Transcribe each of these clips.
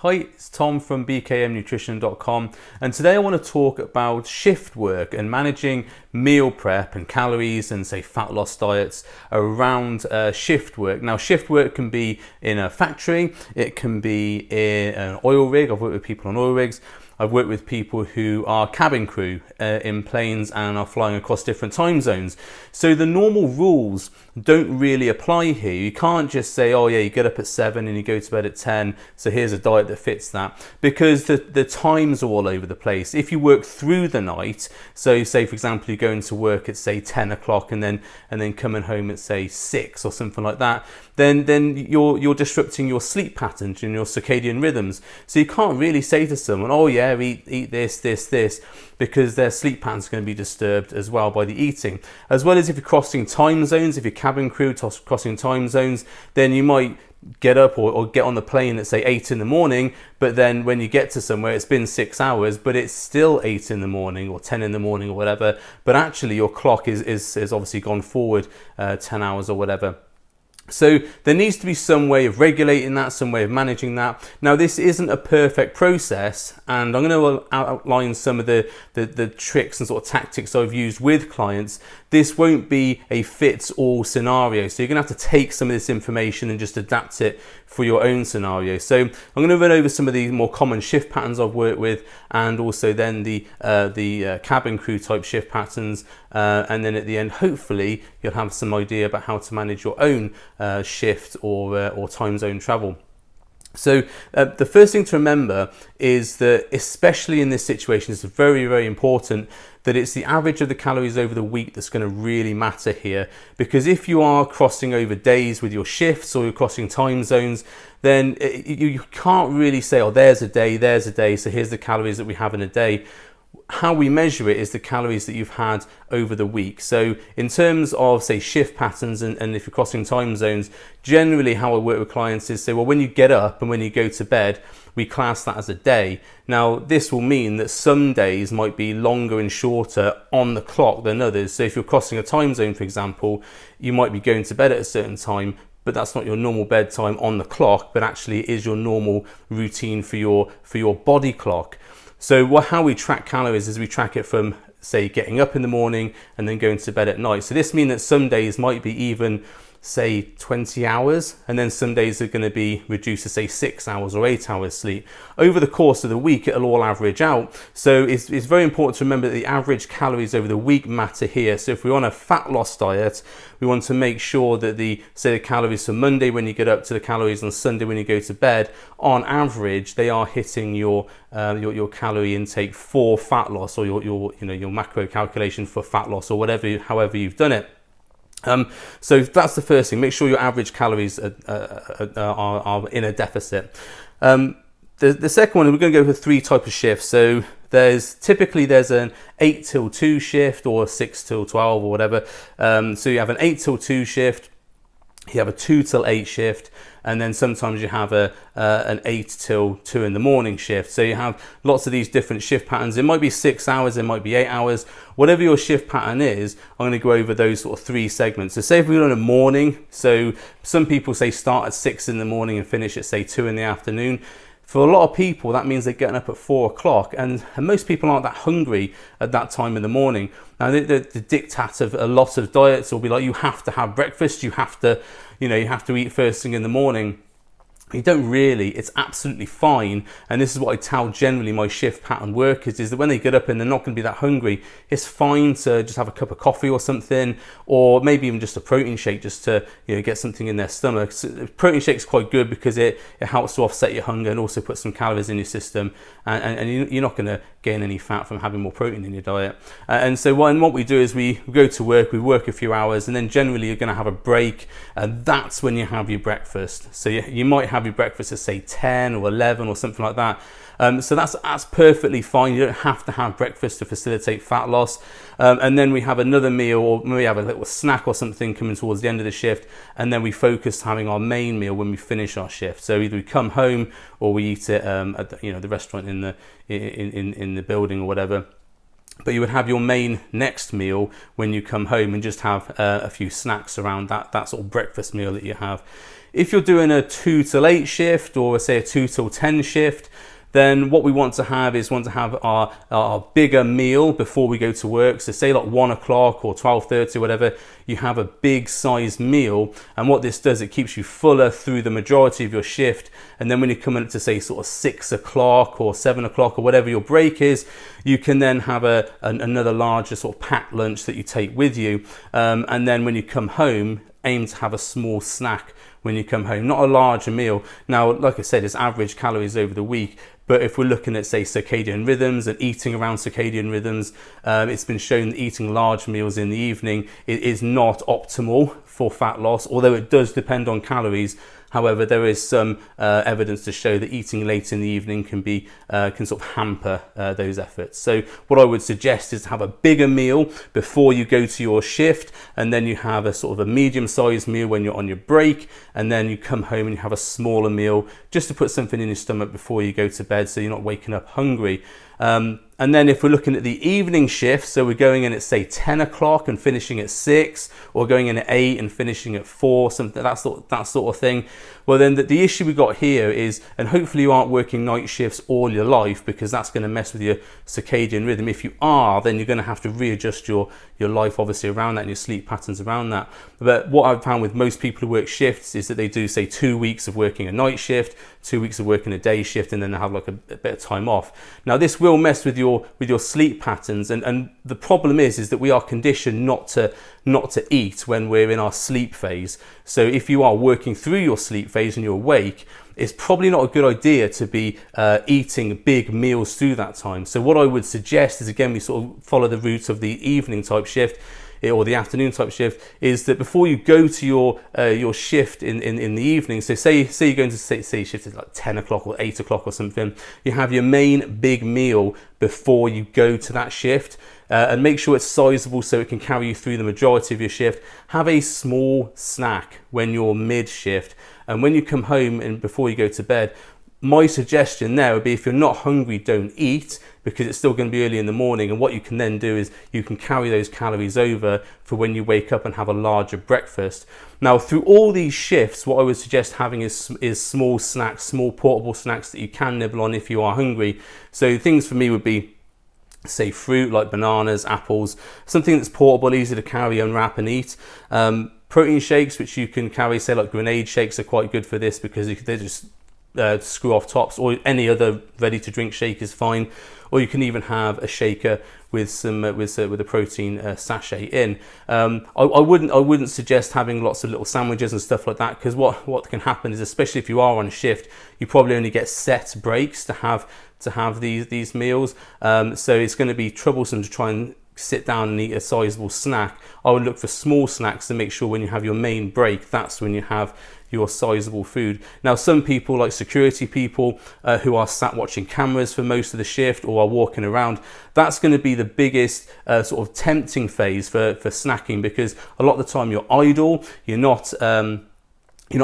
Hi, it's Tom from bkmnutrition.com, and today I want to talk about shift work and managing meal prep and calories and say fat loss diets around shift work. Now, shift work can be in a factory, it can be in an oil rig. I've worked with people on oil rigs. I've worked with people who are cabin crew in planes and are flying across different time zones. So the normal rules don't really apply here. You can't just say, oh yeah, you get up at 7 and you go to bed at 10, so here's a diet that fits that, because the times are all over the place. If you work through the night, so say for example you go into work at say 10 o'clock and then coming home at say 6 or something like that, then you're disrupting your sleep patterns and your circadian rhythms. So you can't really say to someone, oh yeah, eat this, because their sleep pattern's going to be disturbed as well by the eating. As well as if you're crossing time zones, if you're cabin crew crossing time zones, then you might get up or get on the plane at say 8 in the morning, but then when you get to somewhere it's been 6 hours, but it's still 8 in the morning or 10 in the morning or whatever, but actually your clock is obviously gone forward 10 hours or whatever. So there needs to be some way of regulating that, some way of managing that. Now, this isn't a perfect process, and I'm going to outline some of the tricks and sort of tactics I've used with clients. This won't be a fits-all scenario, so you're going to have to take some of this information and just adapt it for your own scenario. So I'm going to run over some of the more common shift patterns I've worked with, and also then the cabin crew type shift patterns, and then at the end, hopefully, you'll have some idea about how to manage your own shift or time zone travel. So the first thing to remember is that, especially in this situation, it's very, very important that it's the average of the calories over the week that's going to really matter here. Because if you are crossing over days with your shifts or you're crossing time zones, then you can't really say, oh, there's a day, so here's the calories that we have in a day. How we measure it is the calories that you've had over the week. So in terms of say shift patterns and if you're crossing time zones, generally how I work with clients is say, well, when you get up and when you go to bed, we class that as a day. Now, this will mean that some days might be longer and shorter on the clock than others. So if you're crossing a time zone, for example, you might be going to bed at a certain time, but that's not your normal bedtime on the clock, but actually it is your normal routine for your body clock. So how we track calories is we track it from, say, getting up in the morning and then going to bed at night. So this means that some days might be even, say, 20 hours, and then some days are going to be reduced to, say, 6 hours or 8 hours sleep. Over the course of the week, it'll all average out. So it's very important to remember that the average calories over the week matter here. So if we're on a fat loss diet, we want to make sure that the calories from Monday when you get up to the calories on Sunday when you go to bed, on average, they are hitting your calorie intake for fat loss, or your macro calculation for fat loss, or however you've done it. So that's the first thing. Make sure your average calories are in a deficit. The second one, we're going to go for 3 types of shifts. So there's an 8 till 2 shift or a 6 till 12 or whatever. So you have an 8 till 2 shift, you have a 2 till 8 shift, and then sometimes you have an 8 till 2 in the morning shift. So you have lots of these different shift patterns. It might be 6 hours, it might be 8 hours. Whatever your shift pattern is, I'm going to go over those sort of 3 segments. So say if we're on a morning, so some people say start at 6 in the morning and finish at say 2 in the afternoon. For a lot of people, that means they're getting up at 4 o'clock, and most people aren't that hungry at that time in the morning. Now, the diktat of a lot of diets will be like, you have to have breakfast, you have to eat first thing in the morning. You don't really. It's absolutely fine, and this is what I tell generally my shift pattern workers, is that when they get up and they're not going to be that hungry, it's fine to just have a cup of coffee or something, or maybe even just a protein shake, just to get something in their stomach. So protein shake's quite good because it helps to offset your hunger and also put some calories in your system, and you're not going to gain any fat from having more protein in your diet. And so what we do is we go to work, we work a few hours, and then generally you're going to have a break, and that's when you have your breakfast. So you might have your breakfast at say 10 or 11 or something like that. So that's perfectly fine. You don't have to have breakfast to facilitate fat loss. And then we have another meal, or maybe have a little snack or something coming towards the end of the shift, and then we focus having our main meal when we finish our shift. So either we come home or we eat it at the restaurant in the building or whatever. but you would have your main next meal when you come home and just have a few snacks around that sort of breakfast meal that you have. If you're doing a 2 till 8 shift, or say a 2 till 10 shift, then what we want to have is our bigger meal before we go to work. So say like 1 o'clock or 12:30, whatever, you have a big size meal. And what this does, it keeps you fuller through the majority of your shift. And then when you come in to say sort of 6 o'clock or 7 o'clock or whatever your break is, you can then have another larger sort of packed lunch that you take with you. And then when you come home, aim to have a small snack when you come home, not a larger meal. Now, like I said, it's average calories over the week, but if we're looking at, say, circadian rhythms and eating around circadian rhythms, it's been shown that eating large meals in the evening is not optimal for fat loss, although it does depend on calories. However, there is some evidence to show that eating late in the evening can sort of hamper those efforts. So what I would suggest is to have a bigger meal before you go to your shift, and then you have a sort of a medium-sized meal when you're on your break, and then you come home and you have a smaller meal just to put something in your stomach before you go to bed, so you're not waking up hungry. And then if we're looking at the evening shift, so we're going in at say 10 o'clock and finishing at 6, or going in at 8 and finishing at 4, something that sort of thing. Well, then the issue we got here is, and hopefully you aren't working night shifts all your life, because that's going to mess with your circadian rhythm. If you are, then you're going to have to readjust your life obviously around that and your sleep patterns around that. But what I've found with most people who work shifts is that they do say 2 weeks of working a night shift, 2 weeks of working a day shift, and then they have like a bit of time off. Now this will mess with your sleep patterns, and the problem is that we are conditioned not to eat when we're in our sleep phase. So if you are working through your sleep phase and you're awake, it's probably not a good idea to be eating big meals through that time. So what I would suggest is, again, we sort of follow the route of the evening type shift or the afternoon type shift, is that before you go to your shift in the evening, so say you're going to say shift at like 10 o'clock or 8 o'clock or something, you have your main big meal before you go to that shift, and make sure it's sizable so it can carry you through the majority of your shift. Have a small snack when you're mid shift, and when you come home and before you go to bed, my suggestion there would be, if you're not hungry, don't eat, because it's still going to be early in the morning, and what you can then do is you can carry those calories over for when you wake up and have a larger breakfast. Now, through all these shifts, what I would suggest having is small snacks, small portable snacks that you can nibble on if you are hungry. So things for me would be, say, fruit like bananas, apples, something that's portable, easy to carry, unwrap and eat. Protein shakes, which you can carry, say like grenade shakes, are quite good for this, because they're just screw off tops, or any other ready to drink shake is fine. Or you can even have a shaker with some with a protein sachet in. I wouldn't suggest having lots of little sandwiches and stuff like that, because what can happen is, especially if you are on a shift, you probably only get set breaks to have these meals. So it's going to be troublesome to try and sit down and eat a sizable snack. I would look for small snacks to make sure when you have your main break, that's when you have your sizable food. Now, some people, like security people who are sat watching cameras for most of the shift or are walking around, that's going to be the biggest sort of tempting phase for snacking, because a lot of the time you're idle, you're not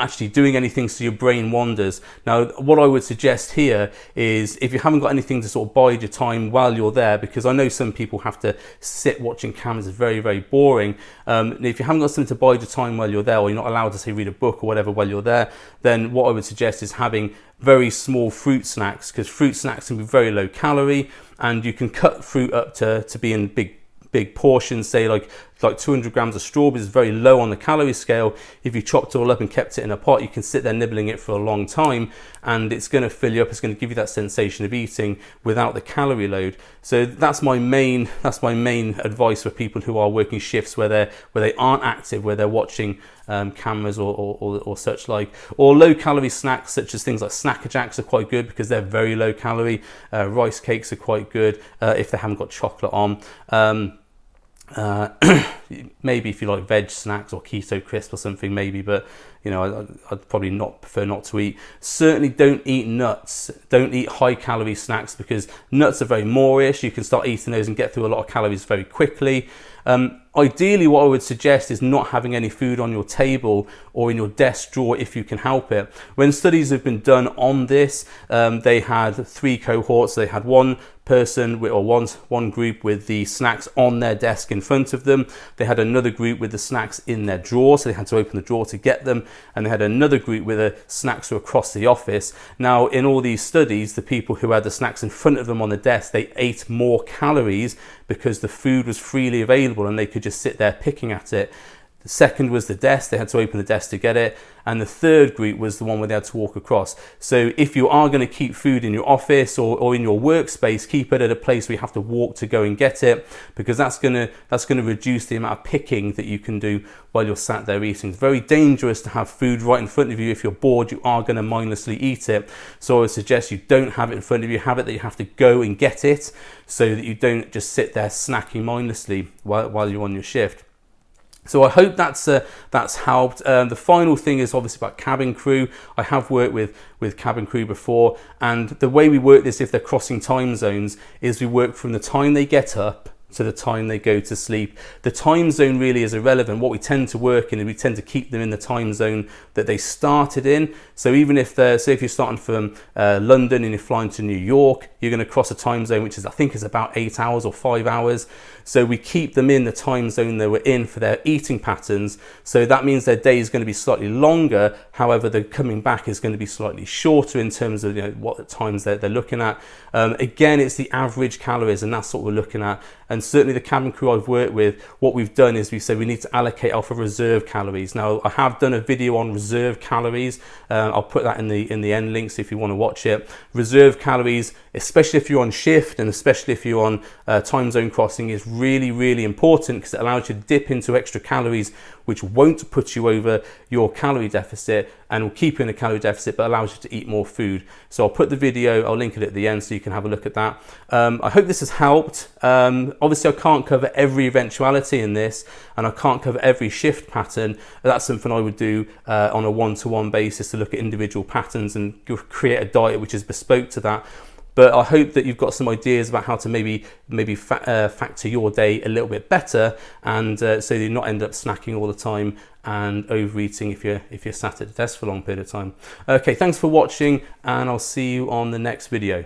actually doing anything, so your brain wanders. Now, what I would suggest here is, if you haven't got anything to sort of bide your time while you're there, because I know some people have to sit watching cameras, it's very, very boring. If you haven't got something to bide your time while you're there, or you're not allowed to, say, read a book or whatever while you're there, then what I would suggest is having very small fruit snacks, because fruit snacks can be very low calorie, and you can cut fruit up to be in big portions. Say like 200 grams of strawberries is very low on the calorie scale. If you chopped it all up and kept it in a pot, you can sit there nibbling it for a long time, and it's going to fill you up. It's going to give you that sensation of eating without the calorie load. So that's my main advice for people who are working shifts where they aren't active, where they're watching cameras or such like. Or low calorie snacks such as things like Snacker Jacks are quite good, because they're very low calorie. Rice cakes are quite good if they haven't got chocolate on. Maybe if you like veg snacks or keto crisp or something, maybe, but I'd probably prefer not to eat. Certainly don't eat nuts. Don't eat high calorie snacks, because nuts are very moreish. You can start eating those and get through a lot of calories very quickly. Ideally, what I would suggest is not having any food on your table or in your desk drawer if you can help it. When studies have been done on this, they had 3 cohorts. They had one person or one group with the snacks on their desk in front of them. They had another group with the snacks in their drawer, so they had to open the drawer to get them. And they had another group where the snacks were across the office. Now, in all these studies, the people who had the snacks in front of them on the desk, they ate more calories because the food was freely available and they could just sit there picking at it. The second was the desk, they had to open the desk to get it. And the third group was the one where they had to walk across. So if you are going to keep food in your office or in your workspace, keep it at a place where you have to walk to go and get it, because that's going to reduce the amount of picking that you can do while you're sat there eating. It's very dangerous to have food right in front of you. If you're bored, you are going to mindlessly eat it. So I would suggest you don't have it in front of you, have it that you have to go and get it, so that you don't just sit there snacking mindlessly while you're on your shift. So I hope that's helped. The final thing is obviously about cabin crew. I have worked with cabin crew before, and the way we work this, if they're crossing time zones, is we work from the time they get up to the time they go to sleep. The time zone really is irrelevant. What we tend to work in is we tend to keep them in the time zone that they started in. So even if if you're starting from London and you're flying to New York, you're going to cross a time zone which is, I think, is about 8 hours or 5 hours. So we keep them in the time zone they were in for their eating patterns. So that means their day is going to be slightly longer. However, the coming back is going to be slightly shorter in terms of what times they're looking at. Again, it's the average calories, and that's what we're looking at. And certainly the cabin crew I've worked with, what we've done is we said we need to allocate off of reserve calories. Now, I have done a video on reserve calories. I'll put that in the end links if you want to watch it. Reserve calories, especially if you're on shift and especially if you're on time zone crossing, is really, really important because it allows you to dip into extra calories, which won't put you over your calorie deficit and will keep you in a calorie deficit, but allows you to eat more food. So I'll put the video, I'll link it at the end so you can have a look at that. I hope this has helped. Obviously, I can't cover every eventuality in this, and I can't cover every shift pattern. That's something I would do on a one-to-one basis to look at individual patterns and create a diet which is bespoke to that. But I hope that you've got some ideas about how to maybe factor your day a little bit better, and so you not end up snacking all the time and overeating if you're sat at the desk for a long period of time. Okay, thanks for watching, and I'll see you on the next video.